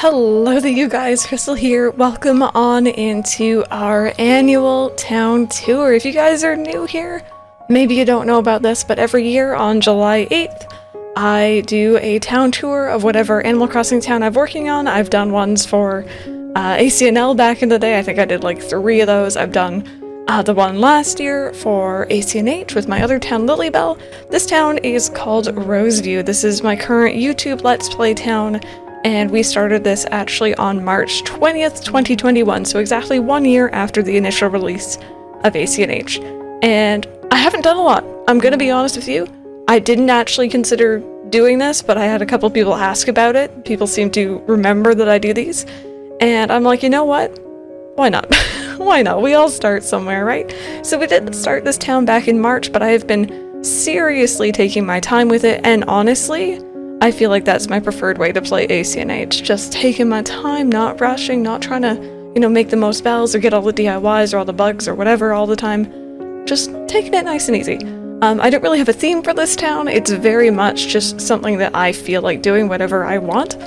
Hello there you guys, Crystal here. Welcome on into our annual town tour. If you guys are new here, maybe you don't know about this, but every year on July 8th, I do a town tour of whatever Animal Crossing town I'm working on. I've done ones for ACNL back in the day. I think I did like 3 of those. I've done the one last year for ACNH with my other town, Lilybell. This town is called Roseview. This is my current YouTube Let's Play town. And we started this actually on March 20th, 2021, so exactly 1 year after the initial release of ACNH. And I haven't done a lot. I'm gonna be honest with you. I didn't actually consider doing this, but I had a couple people ask about it. People seem to remember that I do these. And I'm like, you know what? Why not? Why not? We all start somewhere, right? So we did start this town back in March, but I have been seriously taking my time with it, and honestly, I feel like that's my preferred way to play ACNH. Just taking my time, not rushing, not trying to, make the most bells or get all the DIYs or all the bugs or whatever all the time. Just taking it nice and easy. I don't really have a theme for this town. It's very much just something that I feel like doing whatever I want.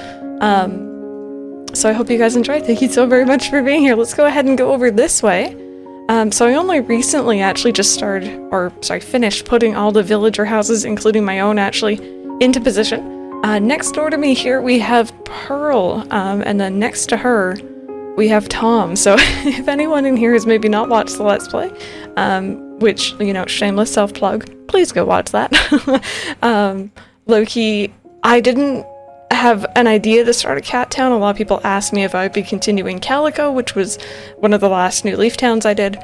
So I hope you guys enjoy. Thank you so very much for being here. Let's go ahead and go over this way. So I only recently actually just finished putting all the villager houses, including my own actually, into position. Next door to me here we have Pearl, and then next to her we have Tom. So if anyone in here has maybe not watched the Let's Play, which, shameless self-plug, please go watch that. Low-key, I didn't have an idea to start a cat town. A lot of people asked me if I'd be continuing Calico, which was one of the last New Leaf towns I did.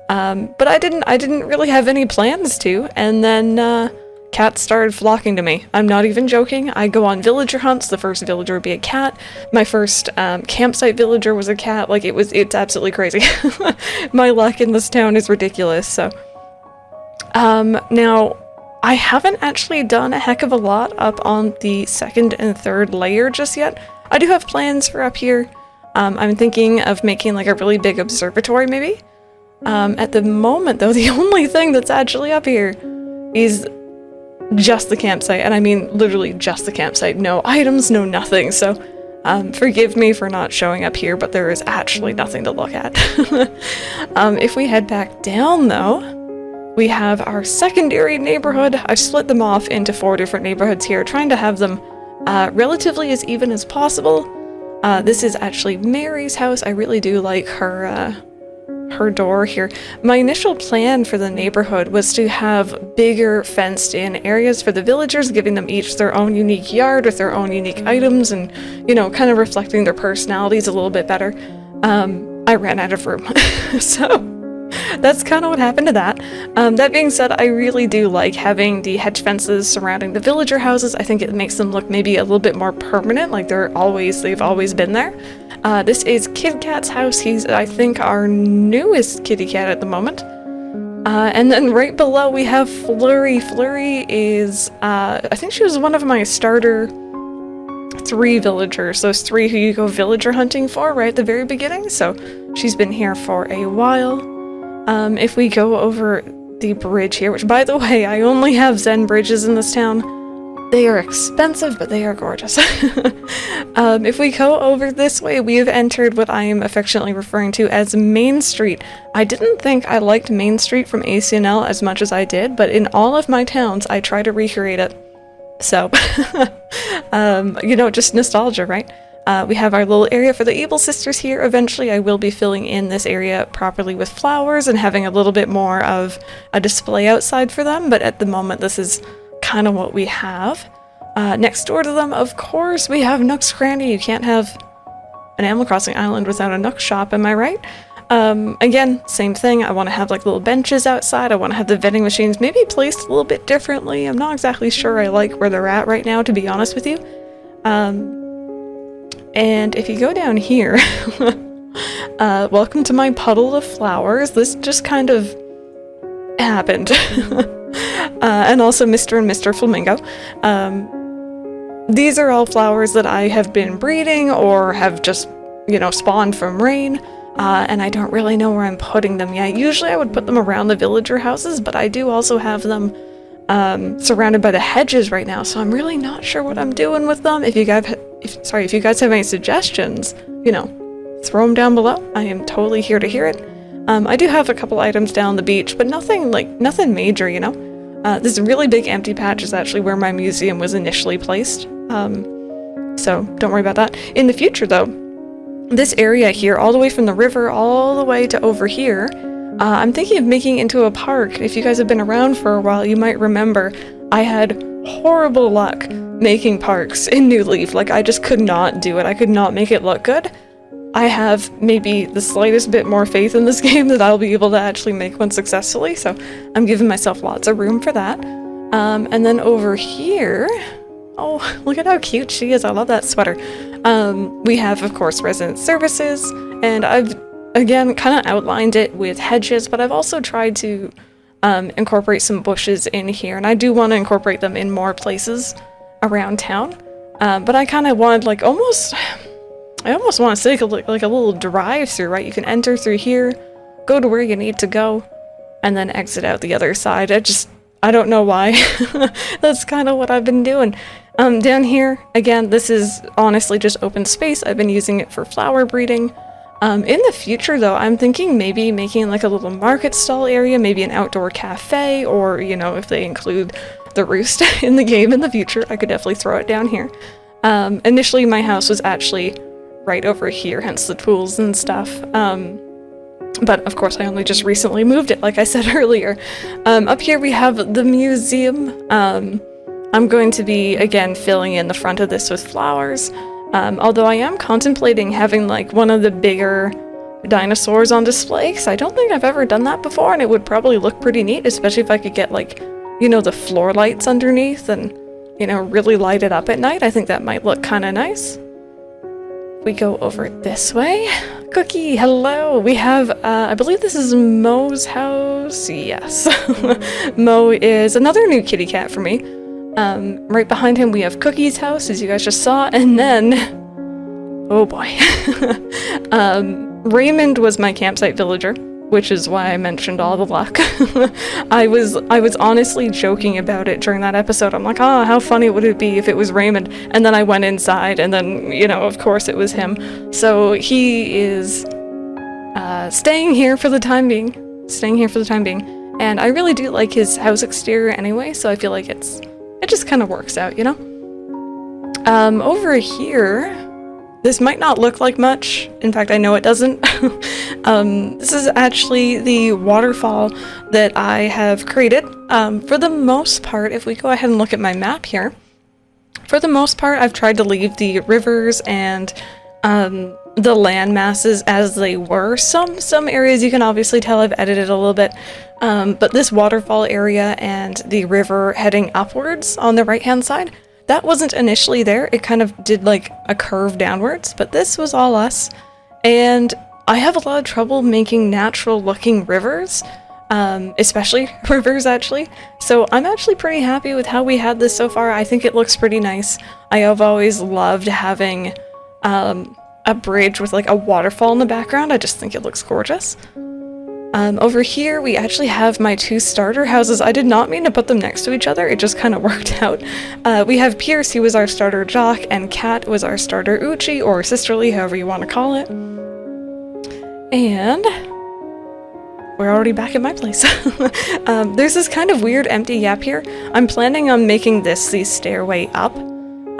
But I didn't really have any plans to, and then cats started flocking to me. I'm not even joking. I go on villager hunts. The first villager would be a cat. My first campsite villager was a cat. Like, it's absolutely crazy. My luck in this town is ridiculous. So, now, I haven't actually done a heck of a lot up on the 2nd and 3rd layer just yet. I do have plans for up here. I'm thinking of making like a really big observatory maybe. At the moment though, the only thing that's actually up here is just the campsite, and I mean literally just the campsite. No items, no nothing, so forgive me for not showing up here, but there is actually nothing to look at. If we head back down though, we have our secondary neighborhood. I've split them off into 4 different neighborhoods here, trying to have them relatively as even as possible. This is actually Mary's house. I really do like her door here. My initial plan for the neighborhood was to have bigger fenced in areas for the villagers, giving them each their own unique yard with their own unique items and, kind of reflecting their personalities a little bit better. I ran out of room. So that's kind of what happened to that. That being said, I really do like having the hedge fences surrounding the villager houses. I think it makes them look maybe a little bit more permanent, like they've always been there. This is Kid Cat's house. He's, I think, our newest kitty cat at the moment. And then right below we have Flurry. Flurry is, I think she was one of my starter 3 villagers, those 3 who you go villager hunting for right at the very beginning. So she's been here for a while. If we go over the bridge here, which by the way, I only have Zen bridges in this town. They are expensive, but they are gorgeous. If we go over this way, we have entered what I am affectionately referring to as Main Street. I didn't think I liked Main Street from ACNL as much as I did, but in all of my towns, I try to recreate it. So, just nostalgia, right? We have our little area for the Evil Sisters here. Eventually, I will be filling in this area properly with flowers and having a little bit more of a display outside for them, but at the moment, this is kind of what we have. Next door to them, of course, we have Nook's Cranny. You can't have an Animal Crossing island without a Nook shop, am I right? Again, same thing. I want to have like little benches outside. I want to have the vending machines maybe placed a little bit differently. I'm not exactly sure I like where they're at right now, to be honest with you. And if you go down here, welcome to my puddle of flowers. This just kind of happened. And also Mr. and Mr. Flamingo. These are all flowers that I have been breeding or have just, spawned from rain. And I don't really know where I'm putting them yet. Usually I would put them around the villager houses, but I do also have them surrounded by the hedges right now, so I'm really not sure what I'm doing with them. If you if you guys have any suggestions, you know, throw them down below. I am totally here to hear it. I do have a couple items down the beach, but nothing major, you know. This really big empty patch is actually where my museum was initially placed. So don't worry about that. In the future, though, this area here, all the way from the river all the way to over here, I'm thinking of making into a park. If you guys have been around for a while, you might remember I had horrible luck making parks in New Leaf. Like, I just could not do it. I could not make it look good. I have maybe the slightest bit more faith in this game that I'll be able to actually make one successfully, so I'm giving myself lots of room for that. And then over here, oh, look at how cute she is. I love that sweater. We have, of course, resident services, and I've, again, kind of outlined it with hedges, but I've also tried to incorporate some bushes in here, and I do want to incorporate them in more places around town. But I kind of wanted, like, I almost want to take like a little drive-through, right? You can enter through here, go to where you need to go, and then exit out the other side. I don't know why. That's kind of what I've been doing. Down here, again, this is honestly just open space. I've been using it for flower breeding. In the future, though, I'm thinking maybe making like a little market stall area, maybe an outdoor cafe, or, you know, if they include the roost in the game in the future, I could definitely throw it down here. Initially, my house was actually right over here, hence the tools and stuff. But of course I only just recently moved it, like I said earlier. Up here we have the museum. I'm going to be, again, filling in the front of this with flowers. Although I am contemplating having like one of the bigger dinosaurs on display, because I don't think I've ever done that before, and it would probably look pretty neat, especially if I could get, like, you know, the floor lights underneath and, you know, really light it up at night. I think that might look kind of nice. We go over this way. Cookie, hello. We have, I believe this is Mo's house. Yes. Mo is another new kitty cat for me. Right behind him we have Cookie's house, as you guys just saw, and then, oh boy. Raymond was my campsite villager, which is why I mentioned all the luck. I was honestly joking about it during that episode. I'm like, oh, how funny would it be if it was Raymond? And then I went inside, and then, you know, of course it was him. So he is staying here for the time being. And I really do like his house exterior anyway, so I feel like it just kind of works out, you know? Over here, this might not look like much. In fact, I know it doesn't. This is actually the waterfall that I have created. For the most part, if we go ahead and look at my map here, for the most part, I've tried to leave the rivers and the land masses as they were. Some areas you can obviously tell I've edited a little bit, but this waterfall area and the river heading upwards on the right-hand side, that wasn't initially there. It kind of did like a curve downwards, but this was all us. And I have a lot of trouble making natural looking rivers, especially rivers actually. So I'm actually pretty happy with how we had this so far. I think it looks pretty nice. I have always loved having a bridge with like a waterfall in the background. I just think it looks gorgeous. Over here, we actually have my two starter houses. I did not mean to put them next to each other. It just kind of worked out. We have Pierce, he was our starter Jock, and Kat was our starter Uchi, or Sisterly, however you want to call it. And we're already back at my place. There's this kind of weird empty gap here. I'm planning on making this the stairway up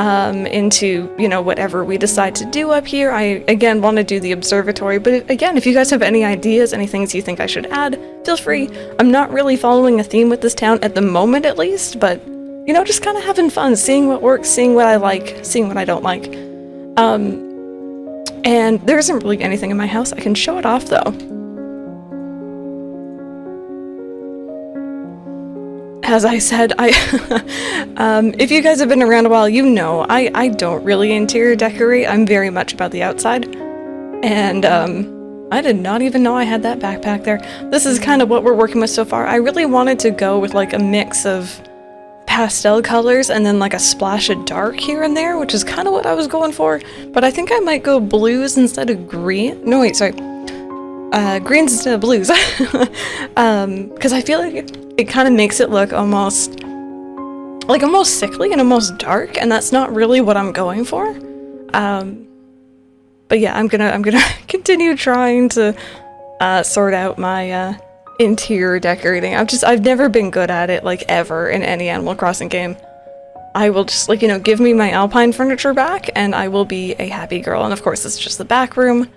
into, you know, whatever we decide to do up here. I, again, want to do the observatory, but again, if you guys have any ideas, any things you think I should add, feel free. I'm not really following a theme with this town at the moment, at least, but, you know, just kind of having fun, seeing what works, seeing what I like, seeing what I don't like. And there isn't really anything in my house. I can show it off, though. As I said, if you guys have been around a while, you know, I don't really interior decorate. I'm very much about the outside. And I did not even know I had that backpack there. This is kind of what we're working with so far. I really wanted to go with like a mix of pastel colors and then like a splash of dark here and there, which is kind of what I was going for. But I think I might go blues instead of green. No, wait, sorry. Greens instead of blues. Because I feel like it kind of makes it look almost sickly and almost dark, and that's not really what I'm going for. But yeah, I'm gonna continue trying to sort out my interior decorating. I've never been good at it, like, ever in any Animal Crossing game. I will just, like, you know, give me my Alpine furniture back and I will be a happy girl. And of course, it's just the back room.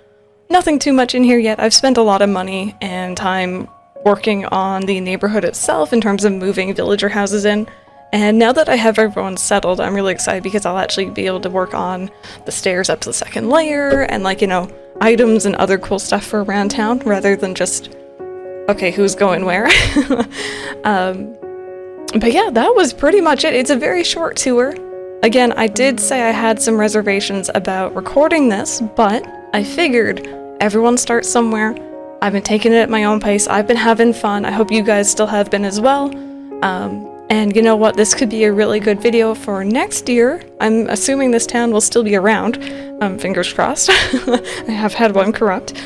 Nothing too much in here yet. I've spent a lot of money and time working on the neighborhood itself in terms of moving villager houses in. And now that I have everyone settled, I'm really excited because I'll actually be able to work on the stairs up to the second layer and, like, you know, items and other cool stuff for around town rather than just, okay, who's going where? But yeah, that was pretty much it. It's a very short tour. Again, I did say I had some reservations about recording this, but I figured everyone starts somewhere. I've been taking it at my own pace. I've been having fun. I hope you guys still have been as well. And you know what? This could be a really good video for next year. I'm assuming this town will still be around. Fingers crossed. I have had one corrupt.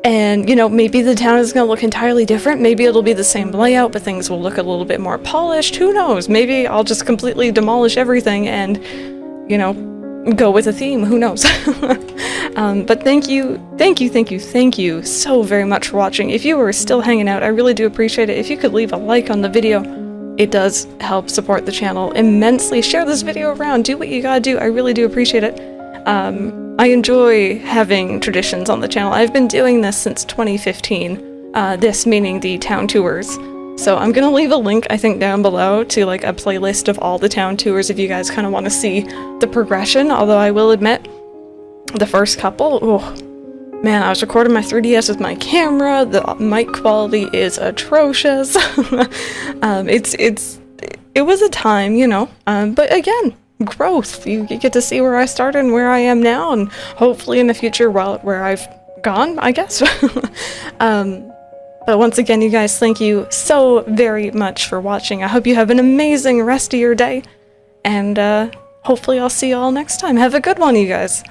And, you know, maybe the town is going to look entirely different. Maybe it'll be the same layout, but things will look a little bit more polished. Who knows? Maybe I'll just completely demolish everything and, you know, go with a theme. Who knows? But thank you so very much for watching. If you were still hanging out, I really do appreciate it. If you could leave a like on the video, it does help support the channel immensely. Share this video around. Do what you gotta do. I really do appreciate it. I enjoy having traditions on the channel. I've been doing this since 2015, this meaning the town tours. So I'm gonna leave a link, I think, down below to, like, a playlist of all the town tours if you guys kind of want to see the progression, although I will admit, the first couple, oh, man, I was recording my 3DS with my camera, the mic quality is atrocious. It was a time, you know, but again, growth. You get to see where I started and where I am now, and hopefully in the future, well, where I've gone, I guess. But once again, you guys, thank you so very much for watching. I hope you have an amazing rest of your day, and hopefully I'll see you all next time. Have a good one, you guys.